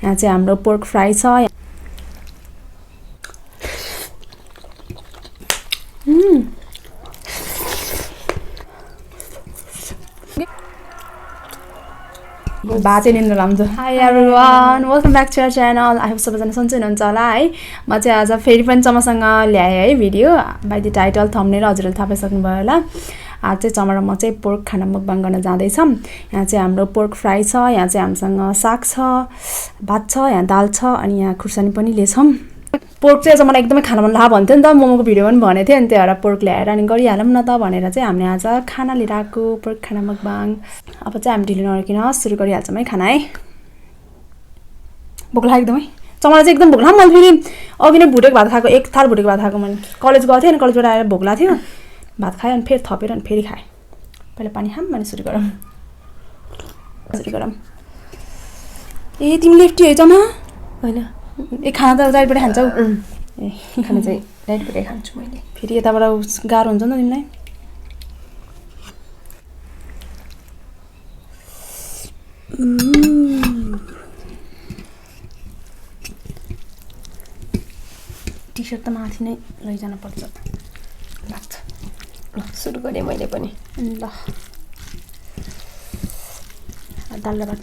यहाँ चाहिँ हाम्रो पोर्क फ्राई छ। बाजे निन्द्रा लाग्छ। Hi everyone, welcome back to our channel. I hope सबैजना सन्चै हुनुहुन्छ होला है। म चाहिँ आज फेरि पनि चमासँग ल्याएँ है video. By the title thumbnail हजुरले थाहा पाइसक्नुभयो होला। आज चाहिँ चमा र म चाहिँ पोर्क खाना मुकबाङ गर्न जाँदैछौँ। यहाँ चाहिँ हाम्रो पोर्क फ्राई छ, यहाँ चाहिँ हामीसँग साग छ, भात छ, यहाँ दाल छ, अनि यहाँ खुर्सानी पनि लिएछौँ। पोर्क चाहिँ आज मलाई एकदमै खान मन लाग्यो भन्थ्यो नि त, मोमोको भिडियो पनि भनेको थिएँ। अनि त्यही भएर पोर्क ल्याएर अनि गरिहालौँ न त भनेर चाहिँ हामीले आज खाना लिएर आएको पोर्क खाना मुकबाङ। अब चाहिँ हामी ढिलो नगरिकन सुरु गरिहाल्छौँ है खाना है। भोक लाग्यो एकदमै, चमालाई चाहिँ एकदम भोक लाग्यो। मैले फेरि अघि नै भुटेको भात खाएको, एक थाल भुटेको भात खाएको। मैले कलेज गएको थिएँ अनि कलेजबाट आएर भोक लाग्थ्यो, भात खाएँ अनि फेरि थपेर अनि फेरि खाएँ। पहिला पानी खाऊँ अनि सुरु गरौँ। ए तिमी लेफ्टी है चमा? होइन, ए खाना त डाइटबाटै खान्छौ? ए खाना चाहिँ डाइटबाटै खान्छु मैले। फेरि यताबाट गाह्रो हुन्छ नि त तिमीलाई। टी सर्ट त माथि नै लैजान पर्छ लाग्छ। ल सुरु गरेँ मैले पनि। ल दालभात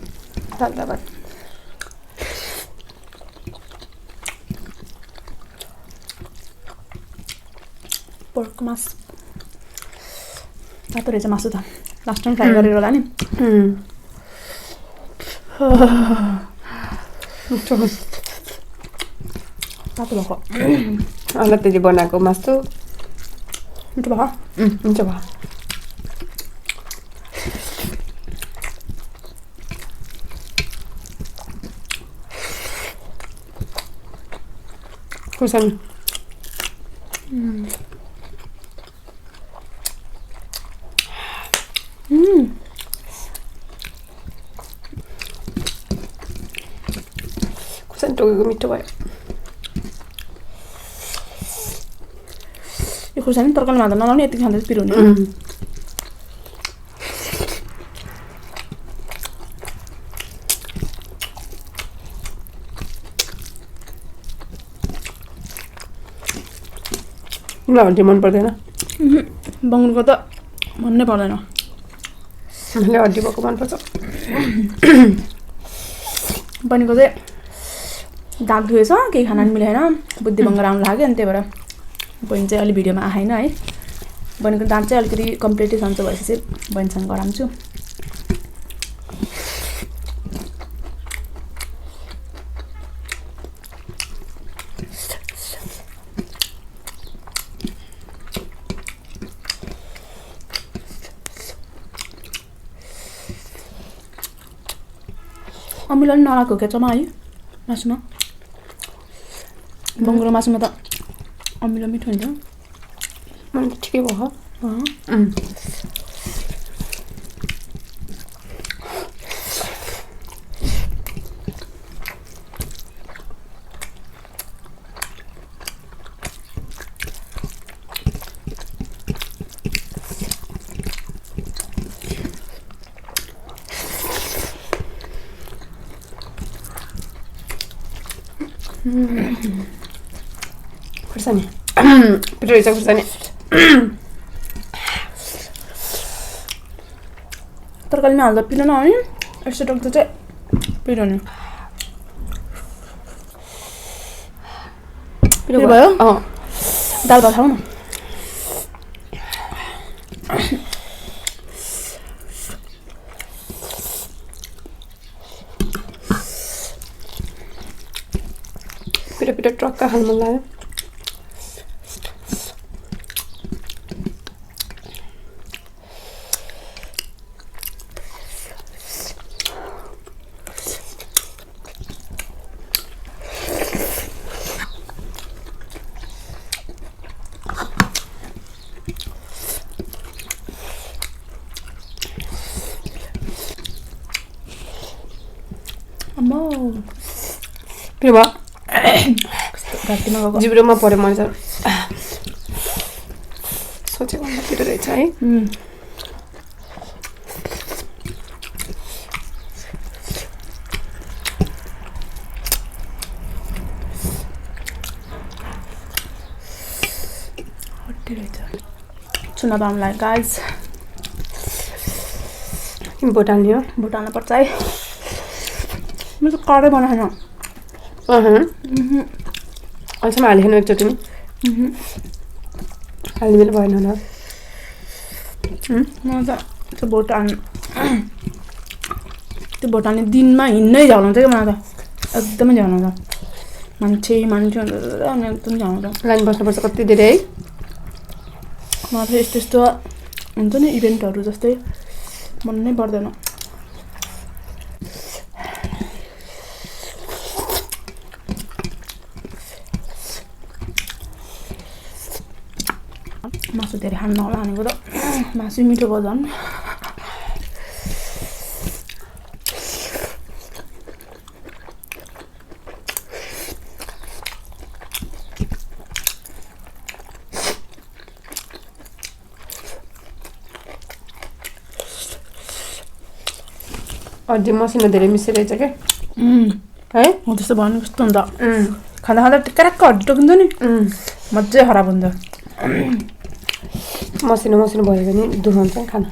पोर्क मासु तातो रहेछ मासु त, लास्ट टाइम फ्राई गरेर होला नि। तातो भएको अलग्गै बनाएको मासु मिठो भयो। हुन्छ भयो। खुर्सानी खुर्सानी टोकेको मिठो भयो। यो खुर्सानी तरकारीमा हाल्दा नलाउने, यति खाँदा चाहिँ पिरो हुने। मलाई हड्डी मन पर्दैन। बङ्गुरको त भन्नै पर्दैन, मलाई हड्डी भएको मनपर्छ। बहिनीको चाहिँ दाग धुएछ, केही खाना पनि मिलेन, बुद्धि भङ्गर आउनु लाग्यो। अनि त्यही भएर बहिनी चाहिँ अलि भिडियोमा आएन है। बहिनीको दाँत चाहिँ अलिकति कम्प्लिटली सन्चो भएपछि चाहिँ बहिनीसँग गराउँछु। अमिलो पनि नलाएको क्या चमा है मासुमा। बङ्गुरो मासुमा त अमिलो मिठो हुन्छ। मलाई त ठिकै भयो। खुर्सानी पिरो रहेछ खुर्सानी। तरकारीमा हाल्दा पिरो नहुने, यस्तो टक्दा चाहिँ पिरो हुने। पिरो भयो। दाल भात खाऊ न। पिरो ट्रक्का खानु मन लाग्यो। अम्मो पिरो भयो। घाँटीमा गएको जिब्रोमा पऱ्यो। मैले सोचेको भन्दा पिरो रहेछ है। चुना बामलाई गाइस भोट हाल्ने हो भोट हाल्नु पर्छ है मेरो कडै बनाएन अहिलेसम्म हालेन एकचोटि नि हालिदिनु भएन होला म त त्यो भोट हाल्नु त्यो भोट हाल्ने दिनमा हिँड्नै झ्याउनुहुन्छ क्या मलाई त एकदमै झ्याउनुहुन्छ मान्छे अनि एकदम झ्याउनुहुन्छ लाइन बस्नुपर्छ कति धेरै है मलाई त यस्तो यस्तो हुन्छ नि इभेन्टहरू जस्तै मननै पर्दैन मासु धेरै खानु नहोला भनेको त मासु मिठो भयो झन् अझै मसिनो धेरै मिसिरहेछ क्या है हो त्यस्तो भन्नु कस्तो हुन्छ खाँदा खाँदा टिक्राक्क हड्डी टोकिन्छ नि मजै खराब हुन्छ मसिनो मसिनो भयो भने दुःख हुन्छ खाना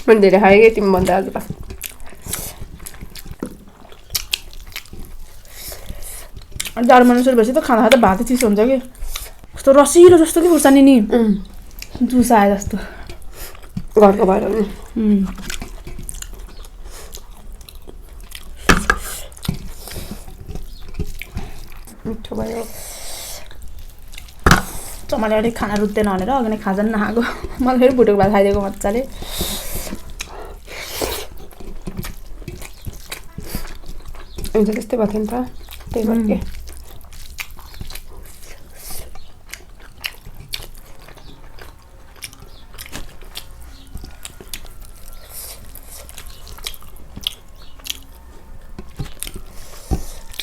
मैले धेरै खाएँ कि तिमीभन्दा आज त जाडो महिना सुरु भएपछि त खाँदा खाँदा भातै चिसो हुन्छ कि कस्तो रसिलो जस्तो कि खुर्सानी नि जुस आए जस्तो घरको भएर नि मिठो भयो चमाले अलिक खाना रुच्दैन भनेर अघि नै खाजा नखाएको मलाई फेरि भुटेको भात खाइदिएको मजाले हुन्छ त्यस्तै भएको थियो नि त त्यही भएर के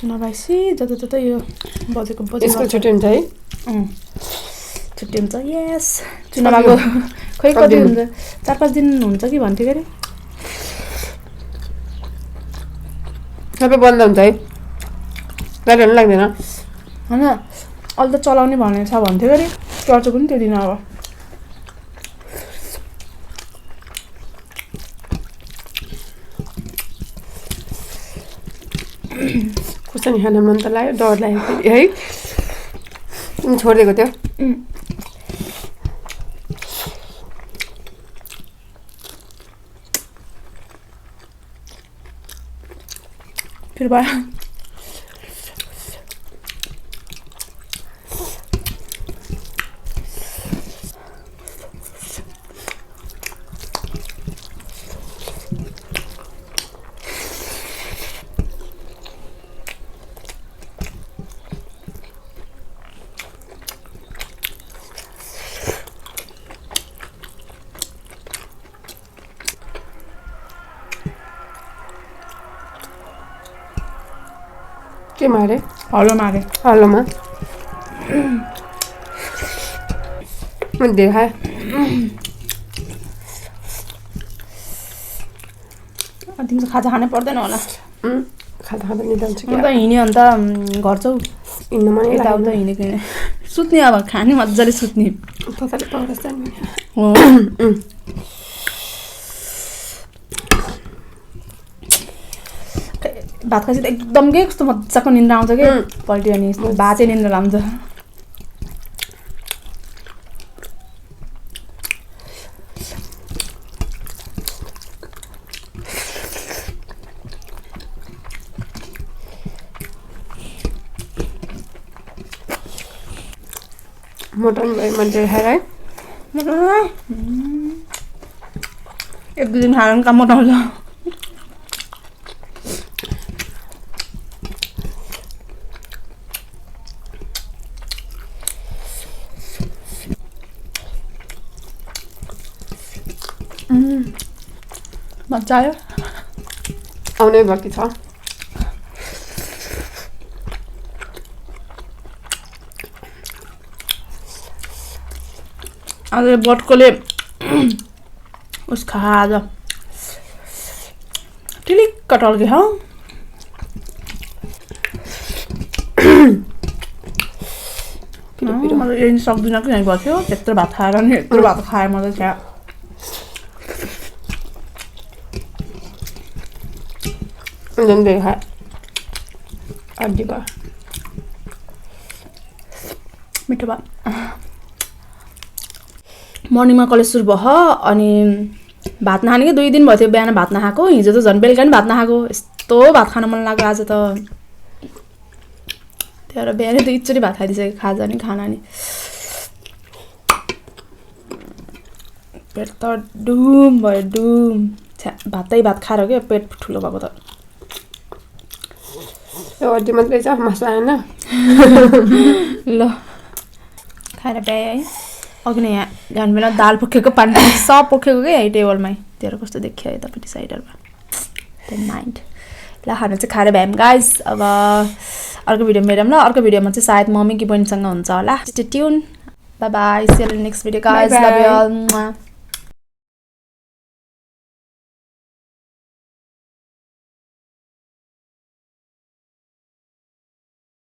चुना भाइसी जता यो बजेको यसको छुट्टी हुन्छ है छुट्टी हुन्छ यस चुना भएको खै कति हुन्छ 4-5 दिन हुन्छ कि भन्थ्यो के अरे सबै बन्द हुन्छ है गाडीहरू लाग्दैन होइन अहिले त चलाउने भनेको छ भन्थ्यो अरे चर्चो पनि त्यो दिन अब खुर्सानी खान मन त लाग्यो डर लाग्यो फेरि है तिमी छोडिदिएको थियो फेरि भयो के मारे हलो मारे हलोमा मैले धेरै खाएँ तिम्रो खाजा खानै पर्दैन होला खाँदा खाँदा निदाउँछ म त हिँड्यो अन्त घर छौ हिँड्नु मन यताउता हिँडेको सुत्ने अब खाने मजाले सुत्ने तताले पाउँछ नि हो भात खाएपछि त एकदम के कस्तो मजाको निन्द्रा आउँछ कि पल्ट्यो अनि बाँचे निन्द्रा लाउँछ मटन भयो मैले खाएर है 1-2 दिन खाएर पनि काम मोटाउँछ मजा आयो आउनै बाँकी छ आज बटकोले उस खा आज टिलिक्क टल्के हौ मैले यही सक्दिनँ कि यहीँ बस्यो त्यत्रो भात खाएर नि यत्रो भात खाएँ म त त्यहाँ देखा अड्डी भयो मिठो भयो मर्निङमा कलेज सुरु भयो अनि भात नखाने कि 2 दिन भयो थियो बिहान भात नखाएको हिजो त झन् बेलुका नि भात नखाएको यस्तो भात खान मन लाग्यो आज त त्यही भएर बिहानै 2 चोटि भात खाइदिइसकेँ खाजा नि खाना नि पेट त डुम भयो डुम भातै भात खाएर के पेट ठुलो भएको त अड्डी मात्रै छ मसला हैन ल खाएर भ्याए है अघि नै यहाँ जानु बेला दाल पोखेको पानी सब पोखेको के है टेबलमै तेरो कस्तो देखियो यतापट्टि साइडरमा डोन्ट माइन्ड ल खाना चाहिँ खाएर भ्यायौँ गाइस अब अर्को भिडियो हेरौँ ल अर्को भिडियोमा चाहिँ सायद मम्मी कि बहिनीसँग हुन्छ होला stay tune bye bye see you next video guys love you all